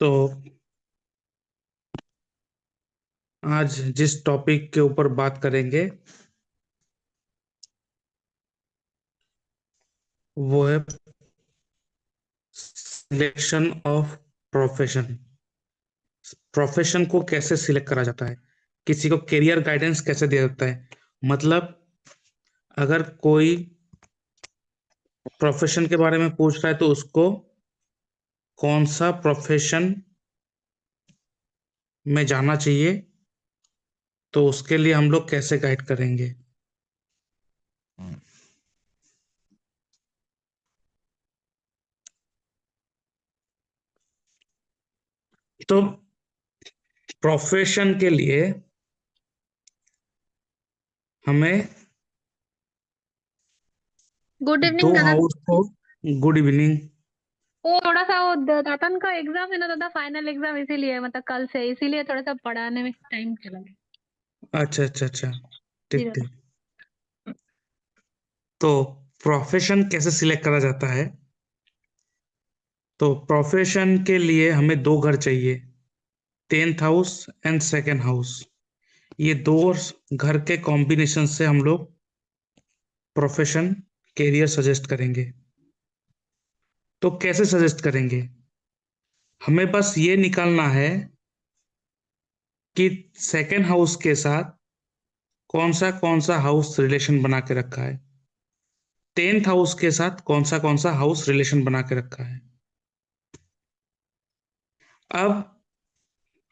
तो आज जिस टॉपिक के ऊपर बात करेंगे वो है सिलेक्शन ऑफ प्रोफेशन। प्रोफेशन को कैसे सिलेक्ट करा जाता है, किसी को करियर गाइडेंस कैसे दिया जाता है। मतलब अगर कोई प्रोफेशन के बारे में पूछ रहा है तो उसको कौन सा प्रोफेशन में जाना चाहिए, तो उसके लिए हम लोग कैसे गाइड करेंगे। तो प्रोफेशन के लिए हमें गुड दो इवनिंग दादा। हाउस को गुड इवनिंग। वो थोड़ा सा वो दातन का एग्जाम है ना दादा, फाइनल एग्जाम, इसीलिए मतलब कल से, इसीलिए थोड़ा सा पढ़ाने में टाइम चला गया। अच्छा अच्छा अच्छा, जी ठीक दादा। ठीक। तो प्रोफेशन कैसे सिलेक्ट करा जाता है। तो प्रोफेशन के लिए हमें दो घर चाहिए, tenth house and second house. ये दो घर के कॉम्बिनेशन से हम लोग प्रोफेशन कैरियर सजेस्ट करेंगे। तो कैसे सजेस्ट करेंगे, हमें बस ये निकालना है कि सेकेंड हाउस के साथ कौन सा हाउस रिलेशन बना के रखा है, टेंथ हाउस के साथ कौन सा हाउस रिलेशन बना के रखा है। अब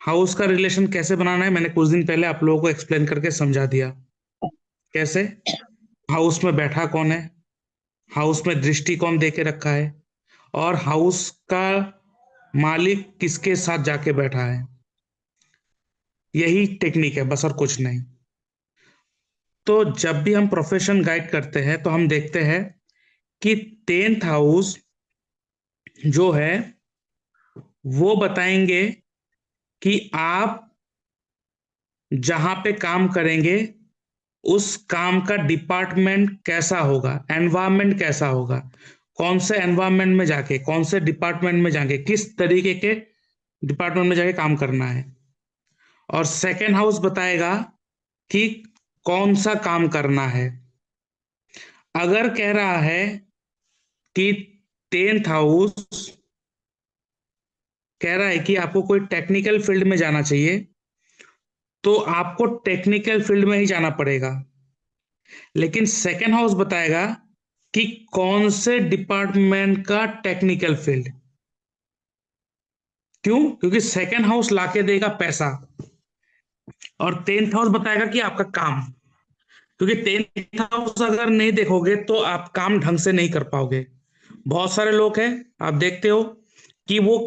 हाउस का रिलेशन कैसे बनाना है मैंने कुछ दिन पहले आप लोगों को एक्सप्लेन करके समझा दिया। कैसे, हाउस में बैठा कौन है, हाउस में दृष्टि कौन दे के रखा है, और हाउस का मालिक किसके साथ जाके बैठा है। यही टेक्निक है बस, और कुछ नहीं। तो जब भी हम प्रोफेशन गाइड करते हैं तो हम देखते हैं कि टेंथ हाउस जो है वो बताएंगे कि आप जहां पे काम करेंगे उस काम का डिपार्टमेंट कैसा होगा, एनवायरमेंट कैसा होगा, कौन से एनवायरमेंट में जाके, कौन से डिपार्टमेंट में जाके, किस तरीके के डिपार्टमेंट में जाके काम करना है। और सेकेंड हाउस बताएगा कि कौन सा काम करना है। अगर कह रहा है कि टेंथ हाउस कह रहा है कि आपको कोई टेक्निकल फील्ड में जाना चाहिए, तो आपको टेक्निकल फील्ड में ही जाना पड़ेगा। लेकिन सेकेंड हाउस बताएगा कि कौन से डिपार्टमेंट का टेक्निकल फील्ड। क्यों? क्योंकि सेकेंड हाउस लाके देगा पैसा, और टेंथ हाउस बताएगा कि आपका काम। क्योंकि टेंथ हाउस अगर नहीं देखोगे तो आप काम ढंग से नहीं कर पाओगे। बहुत सारे लोग हैं, आप देखते हो कि वो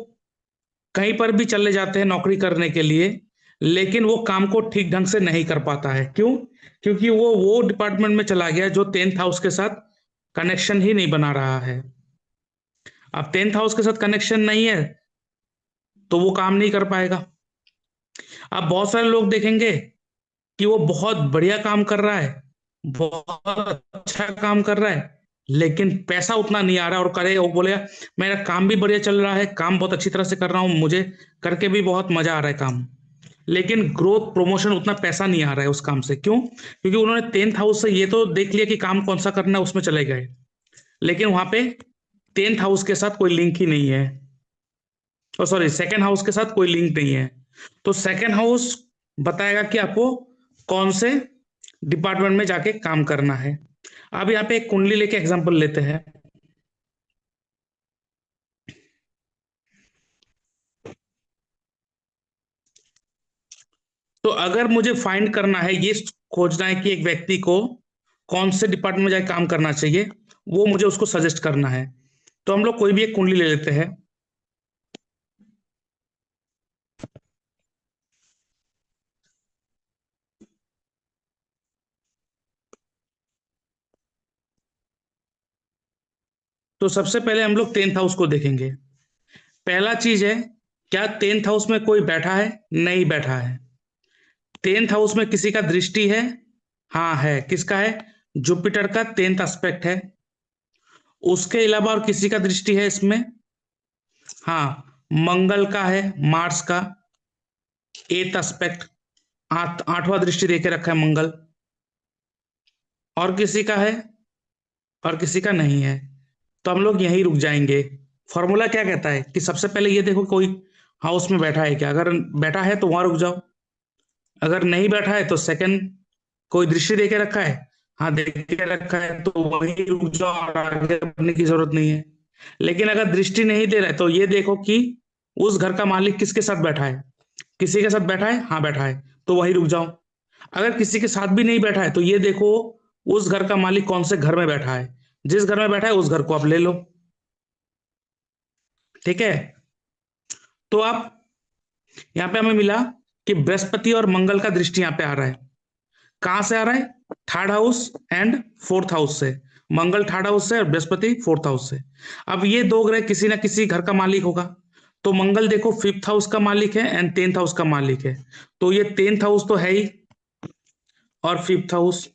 कहीं पर भी चले जाते हैं नौकरी करने के लिए, लेकिन वो काम को ठीक ढंग से नहीं कर पाता है। क्यों? क्योंकि वो डिपार्टमेंट में चला गया जो टेंथ हाउस के साथ कनेक्शन ही नहीं बना रहा है। अब टेंथ हाउस के साथ कनेक्शन नहीं है तो वो काम नहीं कर पाएगा। आप बहुत सारे लोग देखेंगे कि वो बहुत बढ़िया काम कर रहा है, बहुत अच्छा काम कर रहा है, लेकिन पैसा उतना नहीं आ रहा, और करे वो बोलेगा मेरा काम भी बढ़िया चल रहा है, काम बहुत अच्छी तरह से कर रहा हूँ, मुझे करके भी बहुत मजा आ रहा है काम, लेकिन ग्रोथ प्रमोशन उतना पैसा नहीं आ रहा है उस काम से। क्यों? क्योंकि उन्होंने टेंथ हाउस से ये तो देख लिया कि काम कौन सा करना है, उसमें चले गए, लेकिन वहां पे टेंथ हाउस के साथ कोई लिंक ही नहीं है, और सॉरी सेकेंड हाउस के साथ कोई लिंक नहीं है। तो सेकेंड हाउस बताएगा कि आपको कौन से डिपार्टमेंट में जाके काम करना है। अब यहाँ पे एक कुंडली लेके एग्जांपल लेते हैं। तो अगर मुझे फाइंड करना है, ये खोजना है कि एक व्यक्ति को कौन से डिपार्टमेंट में जाके काम करना चाहिए, वो मुझे उसको सजेस्ट करना है, तो हम लोग कोई भी एक कुंडली ले लेते हैं। तो सबसे पहले हम लोग टेंथ हाउस को देखेंगे। पहला चीज है, क्या टेंथ हाउस में कोई बैठा है? नहीं बैठा है। टेंथ हाउस में किसी का दृष्टि है? हाँ है। किसका है? जुपिटर का टेंथ एस्पेक्ट है। उसके अलावा और किसी का दृष्टि है इसमें? हाँ, मंगल का है, मार्स का 8th एस्पेक्ट, 8वां दृष्टि देके रखा है मंगल। और किसी का है और किसी का नहीं है, तो हम लोग यहीं रुक जाएंगे। फॉर्मूला क्या कहता है कि सबसे पहले ये देखो कोई हाउस में बैठा है क्या, अगर बैठा है तो वहां रुक जाओ, अगर नहीं बैठा है तो सेकंड, कोई दृष्टि देके रखा है, हाँ देके रखा है तो वहीं रुक जाओ और आगे बढ़ने की जरूरत नहीं है। लेकिन अगर दृष्टि नहीं दे रहा है तो ये देखो कि उस घर का मालिक किसके साथ बैठा है, किसी के साथ बैठा है, हाँ बैठा है, तो वहीं रुक जाओ। अगर किसी के साथ भी नहीं बैठा है तो ये देखो उस घर का मालिक कौन से घर में बैठा है, जिस घर में बैठा है उस घर को आप ले लो। ठीक है, तो आप यहाँ पे हमें मिला कि बृहस्पति और मंगल का दृष्टि यहाँ पे आ रहा है। कहां से आ रहा है, third house and fourth house से। मंगल थर्ड हाउस से और बृहस्पति फोर्थ हाउस से। अब ये दो ग्रह किसी ना किसी घर का मालिक होगा, तो मंगल देखो फिफ्थ हाउस का मालिक है एंड 10th हाउस का मालिक है, तो ये 10th हाउस तो है ही और फिफ्थ हाउस।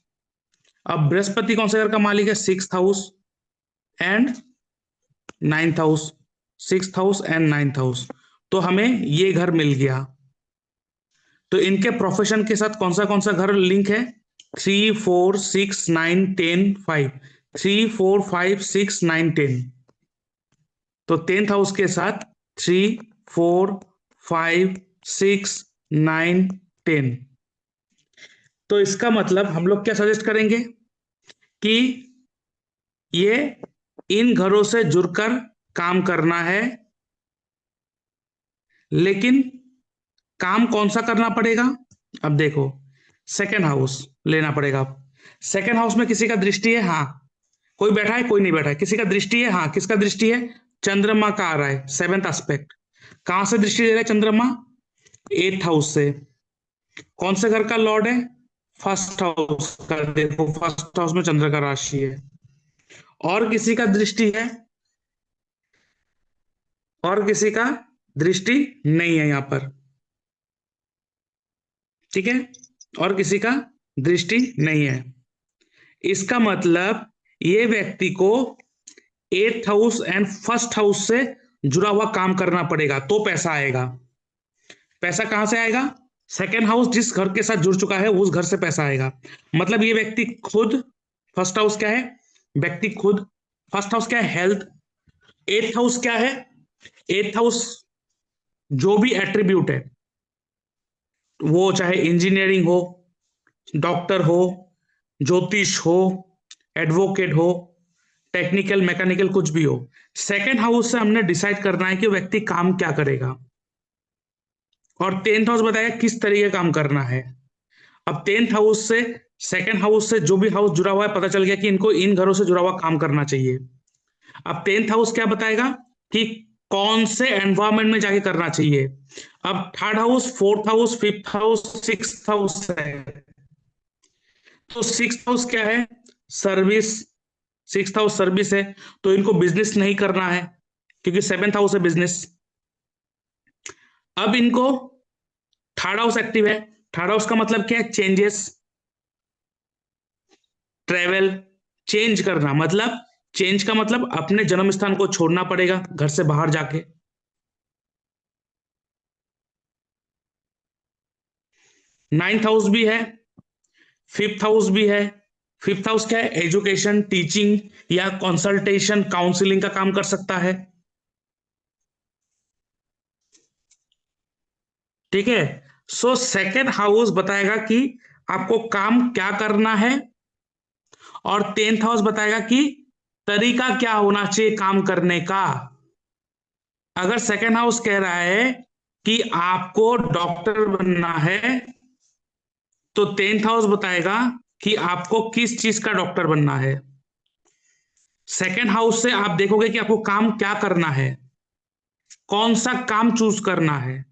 अब बृहस्पति कौन से घर का मालिक है, 6th house and 9th house, 6th house and 9th house, तो हमें ये घर मिल गया। तो इनके प्रोफेशन के साथ कौन सा घर लिंक है, 3 4 6 9 10 5, 3 4 5 6 9 10, तो 10th हाउस के साथ 3 4 5 6 9 10। तो इसका मतलब हम लोग क्या सजेस्ट करेंगे कि ये इन घरों से जुड़कर काम करना है, लेकिन काम कौन सा करना पड़ेगा। अब देखो सेकेंड हाउस लेना पड़ेगा। सेकेंड हाउस में किसी का दृष्टि है, हाँ कोई बैठा है कोई नहीं बैठा है, किसी का दृष्टि है, हाँ किसका दृष्टि है, चंद्रमा का आ रहा है 7th एस्पेक्ट। कहां से दृष्टि दे रहा है चंद्रमा, 8th हाउस से। कौन से घर का लॉर्ड है, फर्स्ट हाउस का, देखो फर्स्ट हाउस में चंद्र का राशि है। और किसी का दृष्टि है, और किसी का दृष्टि नहीं है यहां पर, ठीक है, और किसी का दृष्टि नहीं है। इसका मतलब ये व्यक्ति को 8th house and first house से जुड़ा हुआ काम करना पड़ेगा तो पैसा आएगा। पैसा कहां से आएगा, सेकेंड हाउस जिस घर के साथ जुड़ चुका है उस घर से पैसा आएगा। मतलब ये व्यक्ति खुद, फर्स्ट हाउस क्या है, व्यक्ति खुद, फर्स्ट हाउस क्या है, हेल्थ, 8th हाउस क्या है, 8th हाउस जो भी एट्रीब्यूट है, वो चाहे इंजीनियरिंग हो, डॉक्टर हो, ज्योतिष हो, एडवोकेट हो, टेक्निकल मैकेनिकल कुछ भी हो, सेकेंड हाउस से हमने डिसाइड करना है कि व्यक्ति काम क्या करेगा। और 10th हाउस बताएगा किस तरीके का काम करना है। अब 10th हाउस से, सेकेंड हाउस से जो भी हाउस जुड़ा हुआ है, पता चल गया कि इनको इन घरों से जुड़ा हुआ काम करना चाहिए। अब 10th हाउस क्या बताएगा कि कौन से एनवायरमेंट में जाके करना चाहिए। अब third house, fourth house, fifth house, sixth house है, तो सिक्स्थ हाउस क्या है, सर्विस, सिक्स्थ हाउस सर्विस है, तो इनको बिजनेस नहीं करना है क्योंकि 7th हाउस है बिजनेस। अब इनको थर्ड हाउस एक्टिव है, थर्ड हाउस का मतलब क्या है, चेंजेस, ट्रेवल, चेंज करना, मतलब चेंज का मतलब अपने जन्म स्थान को छोड़ना पड़ेगा घर से बाहर जाके। 9th हाउस भी है, फिफ्थ हाउस भी है। फिफ्थ हाउस क्या है, एजुकेशन, टीचिंग या कंसल्टेशन, काउंसलिंग का काम कर सकता है। ठीक है, सो सेकेंड हाउस बताएगा कि आपको काम क्या करना है, और 10th हाउस बताएगा कि तरीका क्या होना चाहिए काम करने का। अगर सेकेंड हाउस कह रहा है कि आपको डॉक्टर बनना है, तो 10th हाउस बताएगा कि आपको किस चीज का डॉक्टर बनना है। सेकेंड हाउस से आप देखोगे कि आपको काम क्या करना है, कौन सा काम चूज करना है।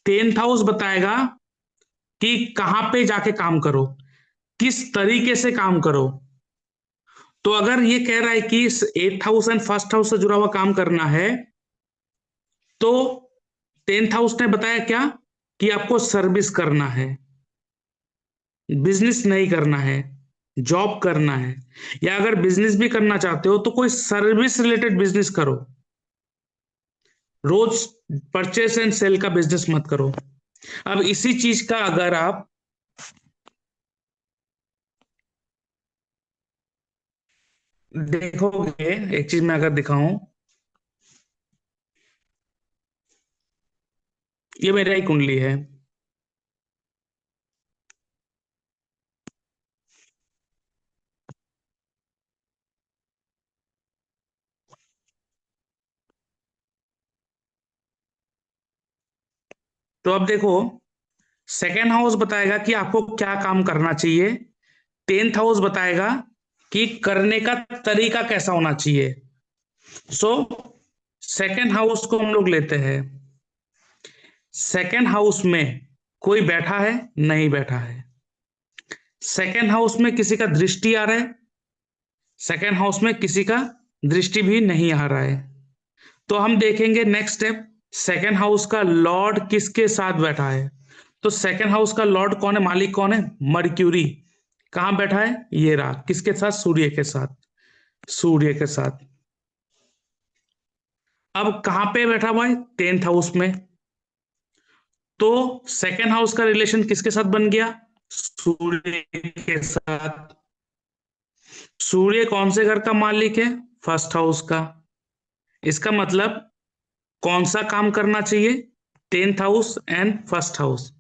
10th हाउस बताएगा कि कहां पे जाके काम करो, किस तरीके से काम करो। तो अगर ये कह रहा है कि 8th house and first house से जुड़ा हुआ काम करना है, तो 10th हाउस ने बताया क्या कि आपको सर्विस करना है, बिजनेस नहीं करना है, जॉब करना है। या अगर बिजनेस भी करना चाहते हो तो कोई सर्विस रिलेटेड बिजनेस करो। रोज परचेस एंड सेल का बिजनेस मत करो। अब इसी चीज का अगर आप देखोगे, एक चीज मैं अगर दिखाऊं, ये मेरा ही कुंडली है। तो अब देखो, सेकेंड हाउस बताएगा कि आपको क्या काम करना चाहिए, टेंथ हाउस बताएगा कि करने का तरीका कैसा होना चाहिए। सो सेकेंड हाउस को हम लोग लेते हैं। सेकेंड हाउस में कोई बैठा है, नहीं बैठा है। सेकेंड हाउस में किसी का दृष्टि आ रहा है, सेकेंड हाउस में किसी का दृष्टि भी नहीं आ रहा है। तो हम देखेंगे नेक्स्ट स्टेप, सेकेंड हाउस का लॉर्ड किसके साथ बैठा है। तो सेकेंड हाउस का लॉर्ड कौन है, मालिक कौन है, मर्क्यूरी। कहां बैठा है, ये रहा, किसके साथ, सूर्य के साथ, सूर्य के साथ। अब कहां पे बैठा हुआ है, टेंथ हाउस में। तो सेकेंड हाउस का रिलेशन किसके साथ बन गया, सूर्य के साथ। सूर्य कौन से घर का मालिक है, फर्स्ट हाउस का। इसका मतलब कौन सा काम करना चाहिए, tenth house and first house.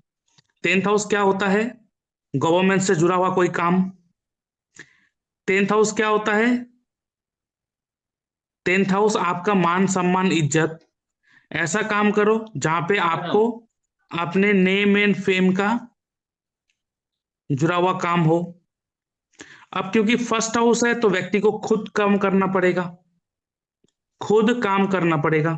Tenth house क्या होता है, गवर्नमेंट से जुड़ा हुआ कोई काम। टेंथ हाउस क्या होता है, टेंथ हाउस आपका मान सम्मान इज्जत। ऐसा काम करो जहां पे आपको अपने नेम एंड फेम का जुड़ा हुआ काम हो। अब क्योंकि फर्स्ट हाउस है तो व्यक्ति को खुद काम करना पड़ेगा, खुद काम करना पड़ेगा।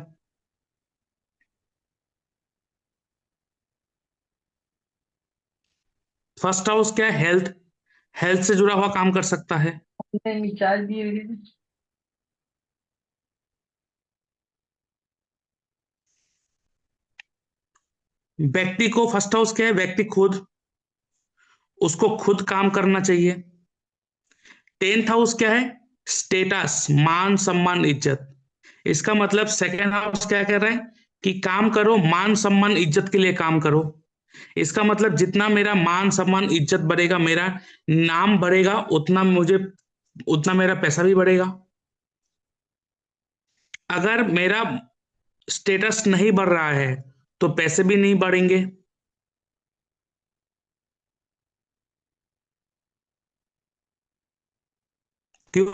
फर्स्ट हाउस क्या है, हेल्थ, हेल्थ से जुड़ा हुआ काम कर सकता है। रिचार्ज दिए हुए थे। व्यक्ति को फर्स्ट हाउस क्या है, व्यक्ति खुद, उसको खुद काम करना चाहिए। टेंथ हाउस क्या है, स्टेटस, मान सम्मान इज्जत। इसका मतलब सेकेंड हाउस क्या कह रहा है कि काम करो, मान सम्मान इज्जत के लिए काम करो। इसका मतलब जितना मेरा मान सम्मान इज्जत बढ़ेगा, मेरा नाम बढ़ेगा, उतना मेरा पैसा भी बढ़ेगा। अगर मेरा स्टेटस नहीं बढ़ रहा है तो पैसे भी नहीं बढ़ेंगे। क्यों,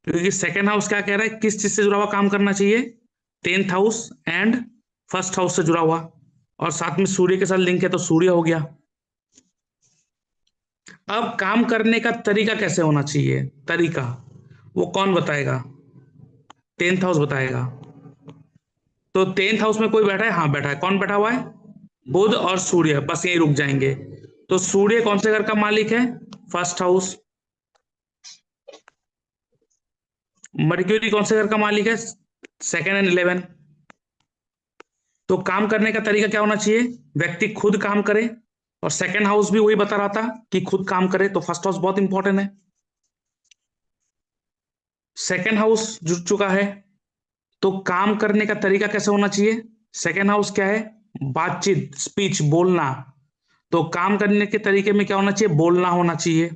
क्योंकि सेकेंड हाउस क्या कह रहा है, किस चीज से जुड़ा हुआ काम करना चाहिए, tenth house and first house से जुड़ा हुआ, और साथ में सूर्य के साथ लिंक है तो सूर्य हो गया। अब काम करने का तरीका कैसे होना चाहिए, तरीका वो कौन बताएगा, टेंथ हाउस बताएगा। तो टेंथ हाउस में कोई बैठा है, हाँ बैठा है, कौन बैठा हुआ है, बुध और सूर्य, बस यही रुक जाएंगे। तो सूर्य कौन से घर का मालिक है, फर्स्ट हाउस। मर्क्यूरी कौन से घर का मालिक है, सेकेंड एंड इलेवन। तो काम करने का तरीका क्या होना चाहिए, व्यक्ति खुद काम करे, और सेकेंड हाउस भी वही बता रहा था कि खुद काम करे, तो फर्स्ट हाउस बहुत इंपॉर्टेंट है। सेकेंड हाउस जुड़ चुका है, तो काम करने का तरीका कैसे होना चाहिए, सेकेंड हाउस क्या है, बातचीत, स्पीच, बोलना। तो काम करने के तरीके में क्या होना चाहिए, बोलना होना चाहिए।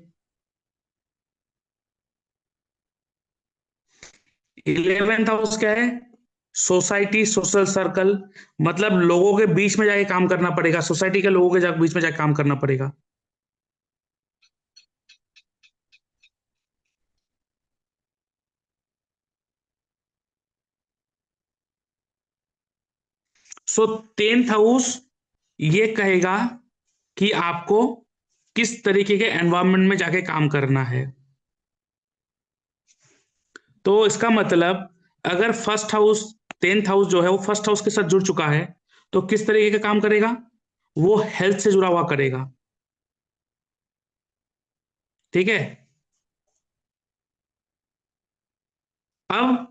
इलेवेंथ हाउस क्या है, सोसाइटी, सोशल सर्कल। मतलब लोगों के बीच में जाके काम करना पड़ेगा, सोसाइटी के लोगों के बीच में जाके काम करना पड़ेगा। सो टेंथ हाउस ये कहेगा कि आपको किस तरीके के एनवायरनमेंट में जाके काम करना है। तो इसका मतलब अगर फर्स्ट हाउस, टेंथ हाउस जो है वो फर्स्ट हाउस के साथ जुड़ चुका है, तो किस तरीके का काम करेगा, वो हेल्थ से जुड़ा हुआ करेगा। ठीक है। अब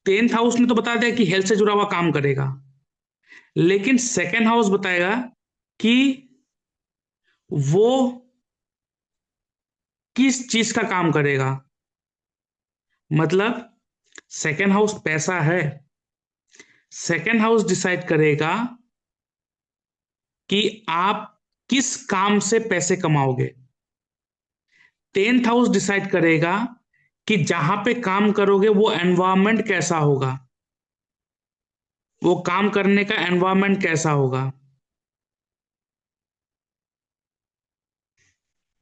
टेंथ हाउस ने तो बता दिया कि हेल्थ से जुड़ा हुआ काम करेगा, लेकिन सेकेंड हाउस बताएगा कि वो किस चीज का काम करेगा। मतलब सेकेंड हाउस पैसा है, सेकेंड हाउस डिसाइड करेगा कि आप किस काम से पैसे कमाओगे। टेंथ हाउस डिसाइड करेगा कि जहां पे काम करोगे वो एनवायरनमेंट कैसा होगा, वो काम करने का एनवायरनमेंट कैसा होगा।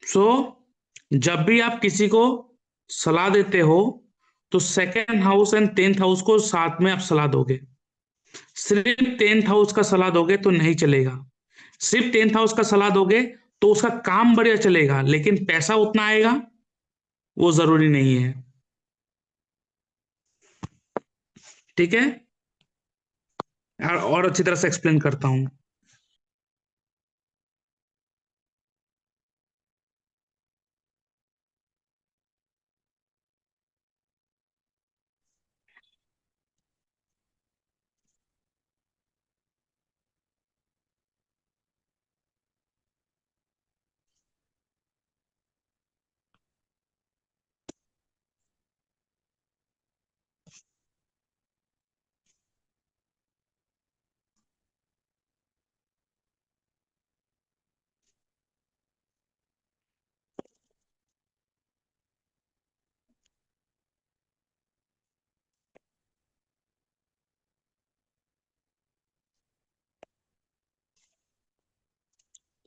सो जब भी आप किसी को सलाह देते हो तो second house and tenth house को साथ में आप सलाह दोगे। सिर्फ टेंथ हाउस का सलाह दोगे तो नहीं चलेगा। सिर्फ टेंथ हाउस का सलाह दोगे तो उसका काम बढ़िया चलेगा, लेकिन पैसा उतना आएगा वो जरूरी नहीं है। ठीक है, और अच्छी तरह से एक्सप्लेन करता हूं।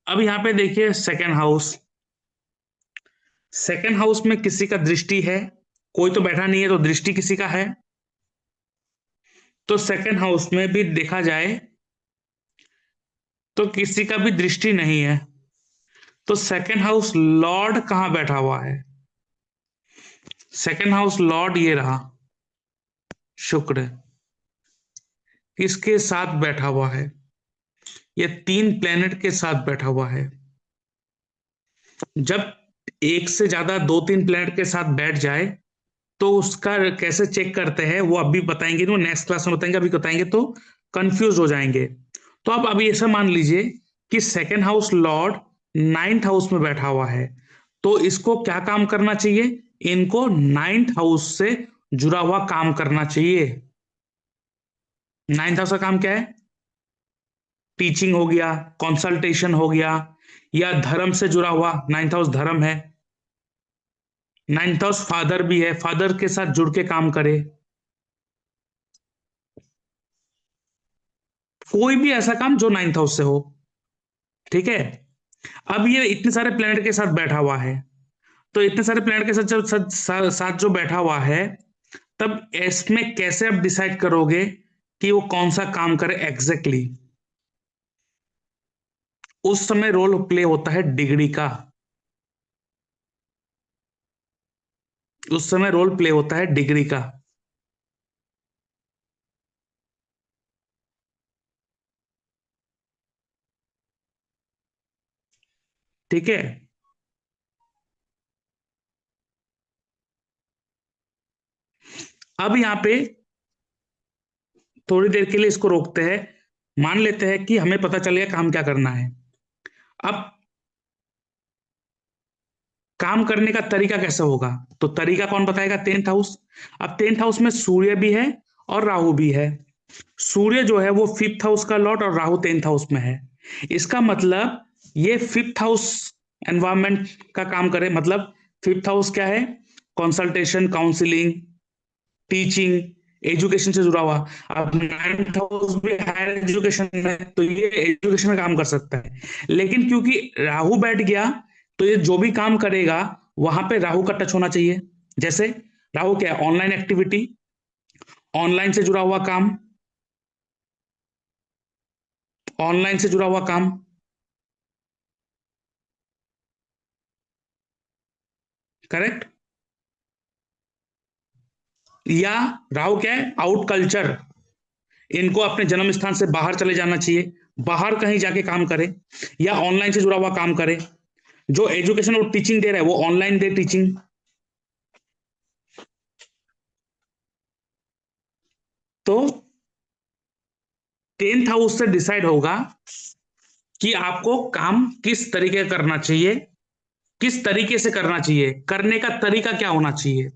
अब यहां पे देखिए सेकेंड हाउस, सेकेंड हाउस में किसी का दृष्टि है, कोई तो बैठा नहीं है तो दृष्टि किसी का है। तो सेकेंड हाउस में भी देखा जाए तो किसी का भी दृष्टि नहीं है। तो सेकेंड हाउस लॉर्ड कहां बैठा हुआ है? सेकेंड हाउस लॉर्ड ये रहा, शुक्र, किसके साथ बैठा हुआ है? ये तीन प्लेनेट के साथ बैठा हुआ है। जब एक से ज्यादा दो तीन प्लेनेट के साथ बैठ जाए तो उसका कैसे चेक करते हैं वो अभी बताएंगे, वो नेक्स्ट क्लास में बताएंगे, अभी बताएंगे तो कंफ्यूज हो जाएंगे। तो आप अभी ऐसा मान लीजिए कि second house Lord ninth house में बैठा हुआ है, तो इसको क्या काम करना चाहिए? इनको नाइन्थ हाउस से जुड़ा हुआ काम करना चाहिए। नाइन्थ हाउस का काम क्या है? टीचिंग हो गया, कंसल्टेशन हो गया, या धर्म से जुड़ा हुआ, नाइन्थ हाउस धर्म है। नाइन्थ हाउस फादर भी है, फादर के साथ जुड़ के काम करे। कोई भी ऐसा काम जो नाइन्थ हाउस से हो। ठीक है, अब ये इतने सारे प्लेनेट के साथ बैठा हुआ है, तो इतने सारे प्लेनेट के साथ जब साथ जो बैठा हुआ है, तब इसमें कैसे आप डिसाइड करोगे कि वो कौन सा काम करे एग्जैक्टली exactly? उस समय रोल प्ले होता है डिग्री का। उस समय रोल प्ले होता है डिग्री का। ठीक है, अब यहां पे थोड़ी देर के लिए इसको रोकते हैं। मान लेते हैं कि हमें पता चल गया काम क्या करना है। अब काम करने का तरीका कैसे होगा? तो तरीका कौन बताएगा? Tenth house. अब टेंथ हाउस में सूर्य भी है और राहु भी है। सूर्य जो है वो फिफ्थ हाउस का लॉर्ड और राहु टेंथ हाउस में है। इसका मतलब ये फिफ्थ हाउस एनवायरमेंट का काम करे। मतलब फिफ्थ हाउस क्या है? कंसल्टेशन, काउंसलिंग, टीचिंग, एजुकेशन से जुड़ा हुआ। अब नाइन्थ हाउस भी हायर एजुकेशन में, तो ये एजुकेशन में काम कर सकता है। लेकिन क्योंकि राहु बैठ गया, तो ये जो भी काम करेगा वहां पे राहु का टच होना चाहिए। जैसे राहु क्या है? ऑनलाइन एक्टिविटी, ऑनलाइन से जुड़ा हुआ काम, ऑनलाइन से जुड़ा हुआ काम। करेक्ट। या राहु क्या है? आउट कल्चर, इनको अपने जन्म स्थान से बाहर चले जाना चाहिए, बाहर कहीं जाके काम करे, या ऑनलाइन से जुड़ा हुआ काम करे। जो एजुकेशन और टीचिंग दे रहा है वो ऑनलाइन दे टीचिंग। तो टेंथ हाउस से डिसाइड होगा कि आपको काम किस तरीके का करना चाहिए, किस तरीके से करना चाहिए, करने का तरीका क्या होना चाहिए।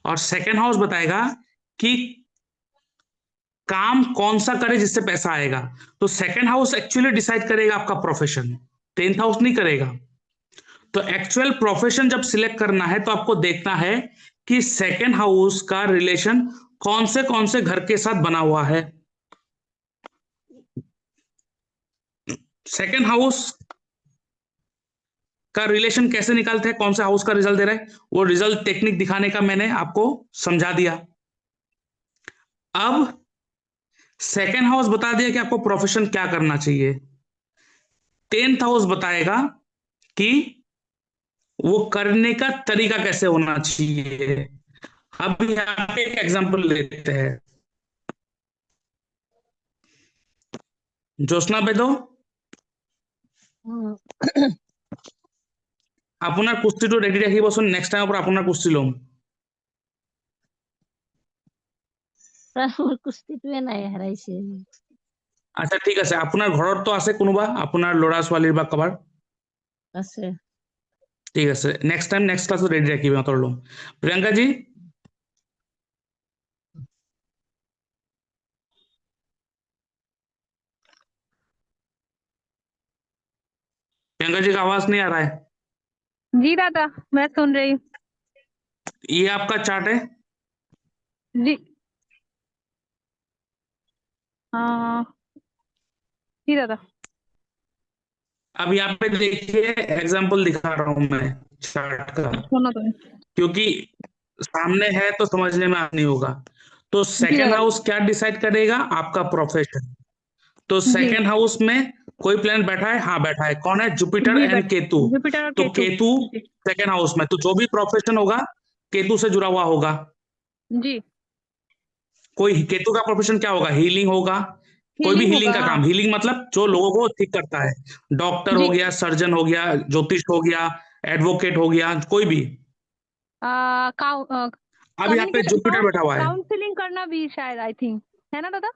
और सेकंड हाउस बताएगा कि काम कौन सा करे जिससे पैसा आएगा। तो सेकंड हाउस एक्चुअली डिसाइड करेगा आपका प्रोफेशन, टेंथ हाउस नहीं करेगा। तो एक्चुअल प्रोफेशन जब सिलेक्ट करना है तो आपको देखना है कि सेकंड हाउस का रिलेशन कौन से घर के साथ बना हुआ है। सेकंड हाउस का रिलेशन कैसे निकालते हैं, कौन सा हाउस का रिजल्ट दे रहा है, वो रिजल्ट टेक्निक दिखाने का मैंने आपको समझा दिया। अब सेकंड हाउस बता दिया कि आपको प्रोफेशन क्या करना चाहिए। टेंथ हाउस बताएगा कि वो करने का तरीका कैसे होना चाहिए। अब यहाँ पे एक एग्जांपल लेते हैं। জ্যোৎস্না বেদো, হুম, আপোনাৰ কুস্তিটো ৰেডি ৰাখিবচোন, নেক্সট টাইমৰ পৰা আপোনাৰ কুস্তি ল'ম। মোৰ কুস্তিটোৱে নাই, হেৰাইছে। আচ্ছা ঠিক আছে, আপোনাৰ ঘৰততো আছে কোনোবা, আপোনাৰ ল'ৰা ছোৱালীৰ বা কাৰোবাৰ? আছে। ঠিক আছে, নেক্সট টাইম নেক্সট ক্লাছত ৰেডি ৰাখিব, সিহঁতৰ ল'ম। প্ৰিয়ংকা जी, प्रियंका जी का आवाज नहीं आ रहा है। जी दादा, मैं सुन रही हूँ। ये आपका चार्ट है। जी हाँ जी दादा। अब यहाँ पे देखिए एग्जाम्पल दिखा रहा हूं मैं चार्ट का, सुनो तो। क्योंकि सामने है तो समझने में नहीं होगा। तो जी सेकेंड दादा। हाउस क्या डिसाइड करेगा, आपका प्रोफेशन। तो जी सेकेंड हाउस में कोई प्लैनेट बैठा है, हाँ बैठा है, कौन है, Jupiter ji and Ketu. Jupiter और तो केतु। केतु जी सेकेंड हाउस में, तो जो भी प्रोफेशन होगा केतु से जुड़ा हुआ होगा। जी। कोई केतु का प्रोफेशन क्या होगा, हीलिंग होगा। कोई भी हीलिंग हीलिंग होगा, का हाँ। काम, हीलिंग मतलब जो लोगों को ठीक करता है, डॉक्टर हो जी गया, सर्जन हो गया, ज्योतिष हो गया, एडवोकेट हो गया, कोई भी। अब यहाँ पे कम्युनिकेशन, जुपिटर बैठा हुआ है। काउंसलिंग करना भी शायद, आई थिंक, है ना दादा?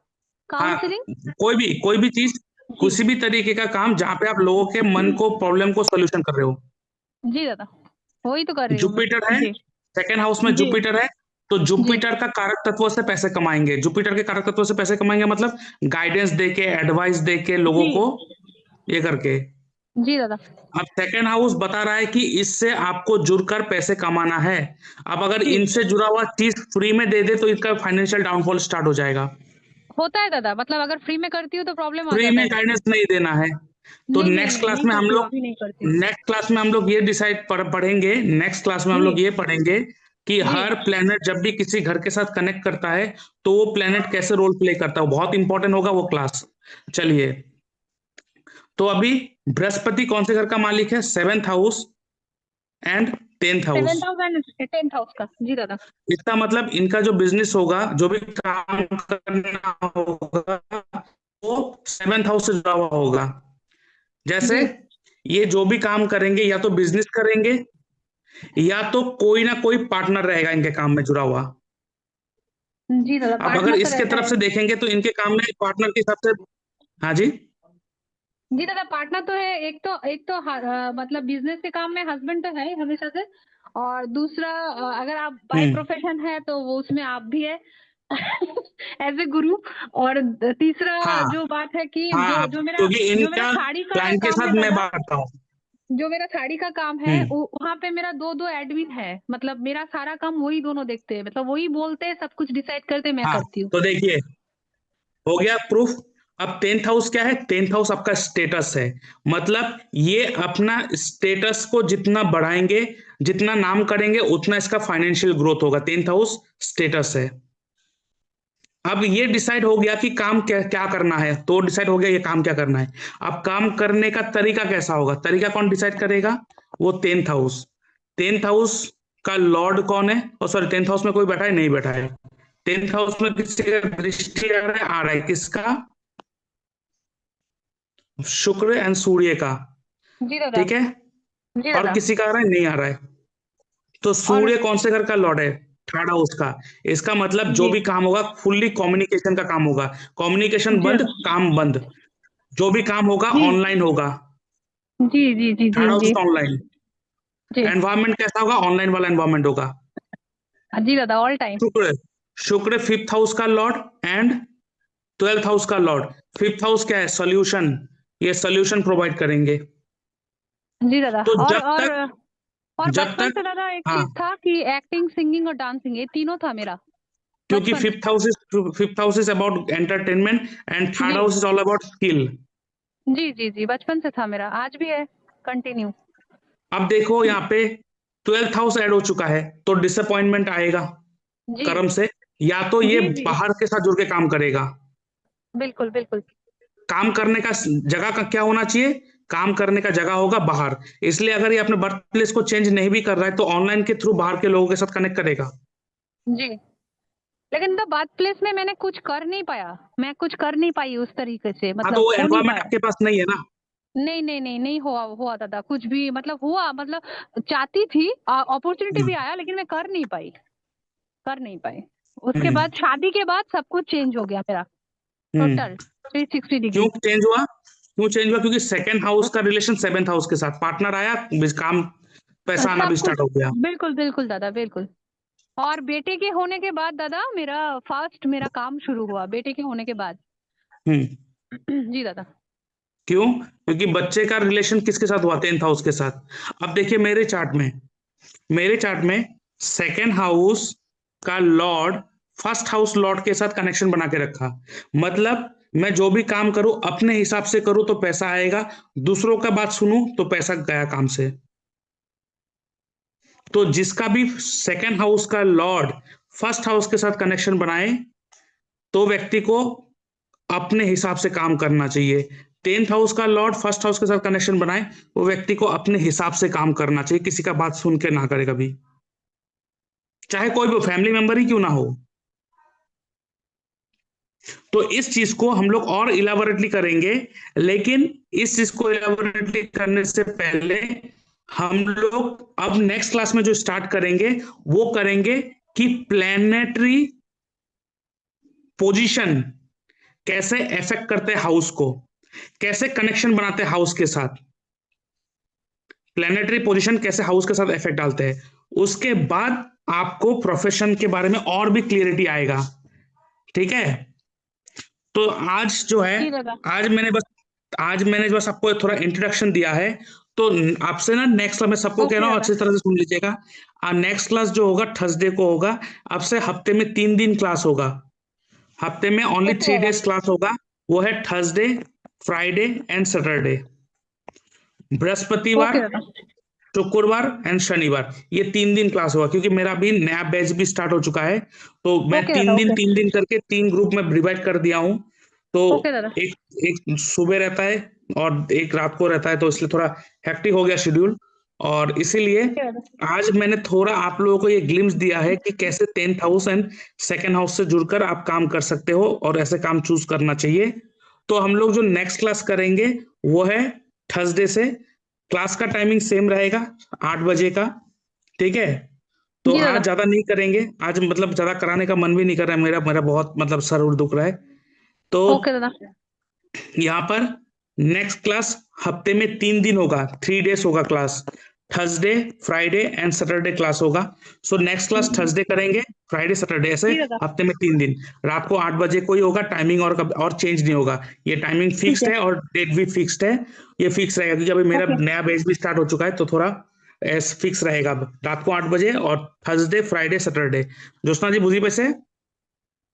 हाँ, काउंसलिंग। कोई भी चीज, जी किसी भी तरीके का काम जहां पे आप लोगों के मन को, प्रॉब्लम को सोल्यूशन कर रहे हो। जी दादा, वही तो कर रही हूँ मैं। जुपिटर है, जी सेकेंड हाउस में जी जुपिटर है। तो जी जुपिटर का कारक तत्व से पैसे कमाएंगे, जुपिटर के कारक तत्व से पैसे कमाएंगे मतलब गाइडेंस देके, एडवाइस देके लोगों जी को, ये करके। जी दादा। अब सेकेंड हाउस बता रहा है कि इससे आपको जुड़कर पैसे कमाना है। अब अगर जी इनसे जुड़ा हुआ चीज फ्री में दे दे तो इसका फाइनेंशियल डाउनफॉल स्टार्ट हो जाएगा। होता है दादा, मतलब अगर फ्री में करती हूँ तो प्रॉब्लम आ फ्री जाता में है। गाइडेंस नहीं देना है। तो नहीं नहीं नेक्स्ट नहीं क्लास नहीं में हम करती हूँ, लोग, अभी नहीं करती हूँ। नेक्स्ट क्लास में हम लोग ये डिसाइड पढ़ेंगे, नेक्स्ट क्लास में हम जी लोग ये पढ़ेंगे कि जी हर प्लेनेट जब भी किसी घर के साथ कनेक्ट करता है तो वो प्लेनेट कैसे रोल प्ले करता है, बहुत इंपॉर्टेंट होगा वो क्लास। चलिए, तो अभी बृहस्पति कौन से घर का मालिक है, seventh house and tenth house. 7,000 10th house का। जी दादा। इसका मतलब इनका जो बिजनेस होगा, जो भी काम करना होगा, वो सेवेंथ हाउस से जुड़ा हुआ होगा। जैसे जी ये जो भी काम करेंगे या तो बिजनेस करेंगे या तो कोई ना कोई पार्टनर रहेगा इनके काम में जुड़ा हुआ। जी दादा, अब अगर पार्टनर तो इसके रहता तरफ है। से देखेंगे तो इनके काम में पार्टनर के हिसाब से, हाँ जी, जी दादा, पार्टनर तो है, एक तो मतलब बिजनेस के काम में हस्बैंड तो है ही हमेशा से। और दूसरा, अगर आप बाय हम्म, प्रोफेशन है तो वो उसमें आप भी है एज ए गुरु। और तीसरा हाँ जो बात है कि हाँ, क्योंकि जो मेरा इनका साड़ी का क्लाइंट के काम है साथ मैं दादा, बांटता हूँ। जो मेरा साड़ी का काम है हम्म, वहाँ पे मेरा दो दो एडमिन है, मतलब मेरा सारा काम वही दोनों देखते हैं, मतलब वही बोलते हैं, सब कुछ डिसाइड करते हैं, मैं हाँ, करती हूँ। तो देखिए हो गया प्रूफ। अब टेंथ हाउस क्या है, टेंथ हाउस आपका स्टेटस है। मतलब ये अपना स्टेटस को जितना बढ़ाएंगे, जितना नाम करेंगे, उतना इसका फाइनेंशियल ग्रोथ होगा। टेंथ हाउस स्टेटस है। अब ये डिसाइड हो गया कि काम क्या क्या करना है, तो डिसाइड हो गया ये काम क्या करना है। अब काम करने का तरीका कैसा होगा, तरीका कौन डिसाइड करेगा, वो टेंथ हाउस। टेंथ हाउस का लॉर्ड कौन है, और सॉरी टेंथ हाउस में कोई बैठा है, नहीं बैठा है। टेंथ हाउस में किसी का दृष्टि आ रहा है, किसका, शुक्र एंड सूर्य का। जी दादा। ठीक है, जी और दादा। किसी का आ रहा है, नहीं आ रहा है। तो और सूर्य कौन से घर का लॉर्ड है, थर्ड हाउस का। इसका मतलब जो जी भी काम होगा फुल्ली कम्युनिकेशन का काम होगा। कम्युनिकेशन जी बंद, काम बंद। जो भी काम होगा जी ऑनलाइन होगा। जी जी जी जी थर्ड हाउस जी का ऑनलाइन। जी। एनवायरमेंट कैसा होगा, ऑनलाइन वाला एनवायरमेंट होगा। जी दादा, ऑल टाइम। शुक्र शुक्र 5th हाउस का लॉर्ड एंड 12th हाउस का लॉर्ड। 5th हाउस क्या है? सॉल्यूशन। ये सॉल्यूशन प्रोवाइड करेंगे। जी दादा। तो और जब बचपन तक से दादा एक हाँ, चीज था कि एक्टिंग, सिंगिंग और डांसिंग, ये तीनों था मेरा क्योंकि बचपन fifth house is about entertainment and से। थर्ड जी house is all about skill. जी जी जी, बचपन से था मेरा, आज भी है, कंटिन्यू। अब देखो यहाँ पे 12th हाउस ऐड हो चुका है, तो डिसअपॉइंटमेंट आएगा जी कर्म से। या तो ये जी जी, बाहर के साथ जुड़ के काम करेगा। बिल्कुल बिल्कुल। काम करने का जगह का क्या होना चाहिए? काम करने का जगह होगा बाहर। इसलिए अगर ये अपने बर्थ प्लेस को चेंज नहीं भी कर रहा है तो ऑनलाइन के थ्रू बाहर के लोगों के साथ कनेक्ट करेगा। जी, लेकिन द बर्थ प्लेस में मैंने कुछ कर नहीं पाया, मैं कुछ कर नहीं पाई उस तरीके से, हाँ, तो मतलब वो हो नहीं एनवायरमेंट पाया। आपके पास नहीं है ना। नहीं नहीं नहीं नहीं हुआ हुआ दादा, कुछ भी मतलब हुआ, मतलब चाहती थी, अपॉर्चुनिटी हम्म, भी आया, लेकिन मैं कर नहीं पाई। उसके हम्म, बाद शादी के बाद सब कुछ चेंज हो गया मेरा, हम्म। टोटल 360 क्यों डिग्री। चेंज हुआ? क्यों चेंज हुआ? क्योंकि सेकंड हाउस का रिलेशन 7th हाउस के साथ, पार्टनर आया, काम पैसा आना सब भी कुछ, स्टार्ट हो गया। बिल्कुल बिल्कुल दादा, बिल्कुल। और बेटे के होने के बाद दादा मेरा फर्स्ट मेरा काम शुरू हुआ, बेटे के होने के बाद। हम्म। जी दादा। क्यों? क्योंकि बच्चे का रिलेशन किसके साथ हुआ? 10th हाउस के साथ। अब देखिए मेरे चार्ट में सेकेंड हाउस का लॉर्ड फर्स्ट हाउस लॉर्ड के साथ कनेक्शन बना के रखा। मतलब मैं जो भी काम करूं अपने हिसाब से करूं तो पैसा आएगा, दूसरों का बात सुनूं तो पैसा गया काम से। तो जिसका भी सेकेंड हाउस का लॉर्ड फर्स्ट हाउस के साथ कनेक्शन बनाए तो व्यक्ति को अपने हिसाब से काम करना चाहिए। 10th हाउस का लॉर्ड फर्स्ट हाउस के साथ कनेक्शन बनाए, वो व्यक्ति को अपने हिसाब से काम करना चाहिए, किसी का बात सुन के ना करे कभी, चाहे कोई भी फैमिली मेंबर ही क्यों ना हो। तो इस चीज को हम लोग और इलाबोरेटली करेंगे, लेकिन इस चीज को इलाबोरेटली करने से पहले हम लोग अब नेक्स्ट क्लास में जो स्टार्ट करेंगे वो करेंगे कि प्लैनेटरी पोजीशन कैसे इफेक्ट करते हैं हाउस को, कैसे कनेक्शन बनाते हैं हाउस के साथ, प्लैनेटरी पोजीशन कैसे हाउस के साथ इफेक्ट डालते हैं। उसके बाद आपको प्रोफेशन के बारे में और भी क्लियरिटी आएगा। ठीक है? तो आज जो है, जी दादा। आज मैंने बस आज मैंने बस आपको थोड़ा इंट्रोडक्शन दिया है। तो आपसे ना नेक्स्ट क्लास, मैं सबको कह ओके रहा हूँ दादा। अच्छी तरह से सुन लीजिएगा। नेक्स्ट क्लास जो होगा थर्सडे को होगा। आपसे हफ्ते में 3 दिन क्लास होगा। हफ्ते में ओनली ओके 3 डेज दादा। क्लास होगा। वो है थर्सडे, फ्राइडे एंड सैटरडे। बृहस्पतिवार, ओके दादा। शुक्रवार एंड शनिवार, ये 3 दिन क्लास होगा, क्योंकि मेरा भी नया बैच भी स्टार्ट हो चुका है। तो मैं ओके तीन दादा। दिन ओके 3 दिन करके 3 ग्रुप में डिवाइड कर दिया हूँ। तो ओके दादा। एक एक सुबह रहता है और एक रात को रहता है, तो इसलिए थोड़ा हेक्टिक हो गया शेड्यूल। और इसीलिए ओके दादा। आज मैंने थोड़ा आप लोगों को ये ग्लिम्स दिया है कि कैसे 10th house and second house से जुड़कर आप काम कर सकते हो और ऐसे काम चूज करना चाहिए। तो हम लोग जो नेक्स्ट क्लास करेंगे वो है थर्सडे से। क्लास का टाइमिंग सेम रहेगा, 8 बजे का। ठीक है? तो जी आज दादा। ज्यादा नहीं करेंगे, आज मतलब ज्यादा कराने का मन भी नहीं कर रहा है मेरा मेरा बहुत मतलब सर उर दुख रहा है। तो ओके दादा। यहाँ पर नेक्स्ट क्लास हफ्ते में 3 दिन होगा, 3 डेज होगा class. Thursday, Friday and Saturday class होगा। सो नेक्स्ट क्लास थर्सडे करेंगे, फ्राइडे सैटरडे, ऐसे जी दादा। हफ्ते में 3 दिन। रात को 8 बजे कोई होगा, टाइमिंग और चेंज नहीं होगा। ये टाइमिंग ठीक फिक्स्ड है। है और डेट भी फिक्स्ड है। ये फिक्स रहेगा क्योंकि अभी मेरा ओके। नया बैच भी स्टार्ट हो चुका है, तो थोड़ा फिक्स रहेगा अब रात को 8 बजे, और थर्सडे, फ्राइडे, सैटरडे। ज्योत्सना जी बुझी पैसे?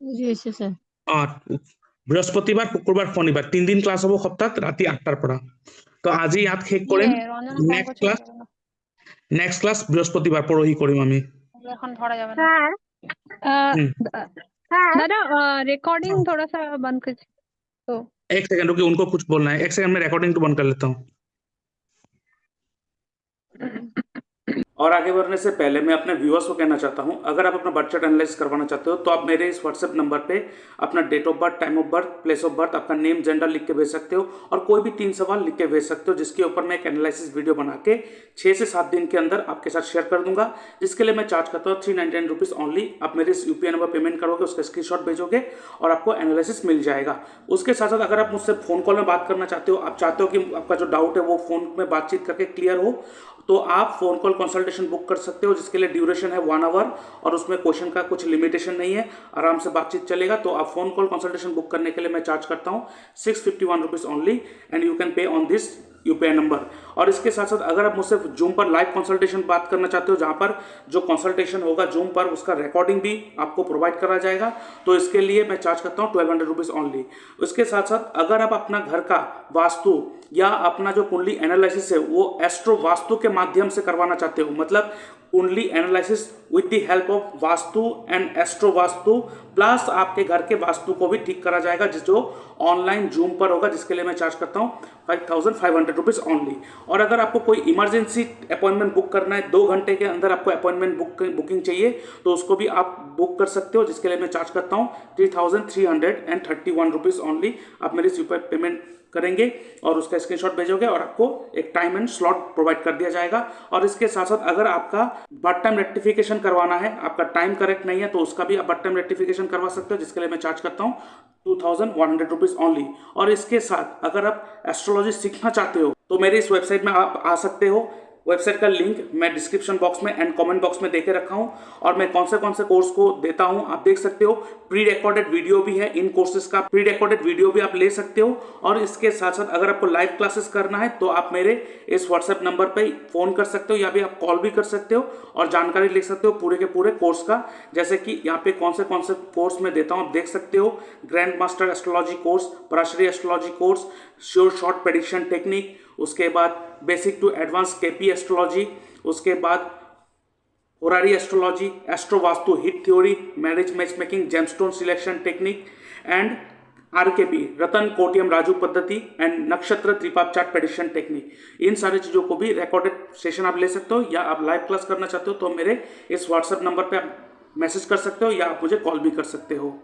বুঝি পাইছে স্যার। আর বৃহস্পতিবার, শুক্রবার, শনিবার 3 দিন ক্লাস হবো সপ্তাহ রাতে 8টার পড়া। তো আজই ইয়াদ শেষ ইয়ে করেন। রঞ্জনা ফোন নেক্সট করছিল ক্লাস তোর জন্য। নেক্সট ক্লাস বৃহস্পতিবার পড়োই করিম আমি। এখন ধরা যাবে না। স্যার। হুম। স্যার दादा, रिकॉर्डिंग थोड़ा सा बंद कर। तो 1 सेकंड रुकिए, उनको कुछ बोलना है। 1 सेकंड में रिकॉर्डिंग तो बंद कर लेता हूँ। और आगे बढ़ने से पहले मैं अपने व्यूअर्स को कहना चाहता हूं, अगर आप अपना बर्थ चार्ट एनालाइज करवाना चाहते हो तो आप मेरे इस व्हाट्सएप नंबर पे अपना date of birth, time of birth, place of birth, आपका नेम, जेंडर लिख के भेज सकते हो, और कोई भी 3 सवाल लिख के भेज सकते हो, जिसके ऊपर मैं एक एनालिसिस वीडियो बना के 6 से 7 दिन के अंदर आपके साथ शेयर कर दूंगा, जिसके लिए मैं चार्ज करता हूँ 399 रुपीज़ ओनली। आप मेरे इस यूपीआई नंबर पेमेंट करोगे, उसका स्क्रीनशॉट भेजोगे और आपको एनालिसिस मिल जाएगा। उसके साथ साथ अगर आप मुझसे फोन कॉल में बात करना चाहते हो, आप चाहते हो कि आपका जो डाउट है वो फोन में बातचीत करके क्लियर हो, तो आप फोन कॉल कंसल्टेशन बुक कर सकते हो, जिसके लिए ड्यूरेशन है 1 आवर और उसमें क्वेश्चन का कुछ लिमिटेशन नहीं है, आराम से बातचीत चलेगा। तो आप फोन कॉल कंसल्टेशन बुक करने के लिए मैं चार्ज करता हूँ 651 rupees only and you can pay on this UPI number. और इसके साथ साथ अगर आप मुझसे जूम पर लाइव कंसल्टेशन बात करना चाहते हो, जहां पर जो कंसल्टेशन होगा जूम पर उसका रिकॉर्डिंग भी आपको प्रोवाइड करा जाएगा, तो इसके लिए मैं चार्ज करता हूँ 1200 रुपीज ओनली। उसके साथ साथ अगर आप अपना घर का वास्तु या अपना जो कुंडली एनालिसिस है वो एस्ट्रो वास्तु के माध्यम से करवाना चाहते हो, मतलब कुंडली analysis with the help of vastu and astro vastu plus आपके घर के वास्तु को भी ठीक करा जाएगा, जो ऑनलाइन जूम पर होगा, जिसके लिए मैं चार्ज करता हूँ 5500 रुपीज ओनली। और अगर आपको कोई इमरजेंसी अपॉइंटमेंट बुक करना है, 2 घंटे के अंदर आपको अपॉइंटमेंट बुकिंग चाहिए, तो उसको भी आप बुक कर सकते हो, जिसके लिए मैं चार्ज करता हूँ 3331 रुपीज ओनली। आप मेरी यूपीआई पेमेंट करेंगे और उसका स्क्रीनशॉट भेजोगे और आपको एक टाइम एंड स्लॉट प्रोवाइड कर दिया जाएगा। और इसके साथ साथ अगर आपका बर्थ टाइम रेक्टिफिकेशन करवाना है, आपका टाइम करेक्ट नहीं है, तो उसका भी आप बर्थ टाइम रेक्टिफिकेशन करवा सकते हो, जिसके लिए मैं चार्ज करता हूँ 2100 रुपीज ओनली। और इसके साथ अगर आप एस्ट्रोलॉजी सीखना चाहते हो तो मेरे इस वेबसाइट में आप आ सकते हो। वेबसाइट का लिंक मैं डिस्क्रिप्शन बॉक्स में एंड कमेंट बॉक्स में देके रखा हूं और मैं कौन से कोर्स को देता हूं आप देख सकते हो। प्री रिकॉर्डेड वीडियो भी है, इन कोर्सेज का प्री रिकॉर्डेड वीडियो भी आप ले सकते हो। और इसके साथ साथ अगर आपको लाइव क्लासेस करना है तो आप मेरे इस व्हाट्सएप नंबर पे फोन कर सकते हो या भी आप कॉल भी कर सकते हो और जानकारी ले सकते हो पूरे के पूरे कोर्स का। जैसे कि यहाँ पे कौन से कोर्स में देता हूँ आप देख सकते हो। Grand master astrology course, Parashari astrology course, sure short prediction technique, उसके बाद basic to advance KP astrology, उसके बाद horary astrology, astro Vastu, hit theory, marriage match making, gemstone selection technique and RKP, रतन कोटियम राजू पद्धति एंड नक्षत्र त्रिपाप चार्ट प्रेडिक्शन टेक्निक। इन सारी चीजों को भी रिकॉर्डेड सेशन आप ले सकते हो या आप लाइव क्लास करना चाहते हो तो मेरे इस व्हाट्सएप नंबर पे आप मैसेज कर सकते हो या आप मुझे कॉल भी कर सकते हो।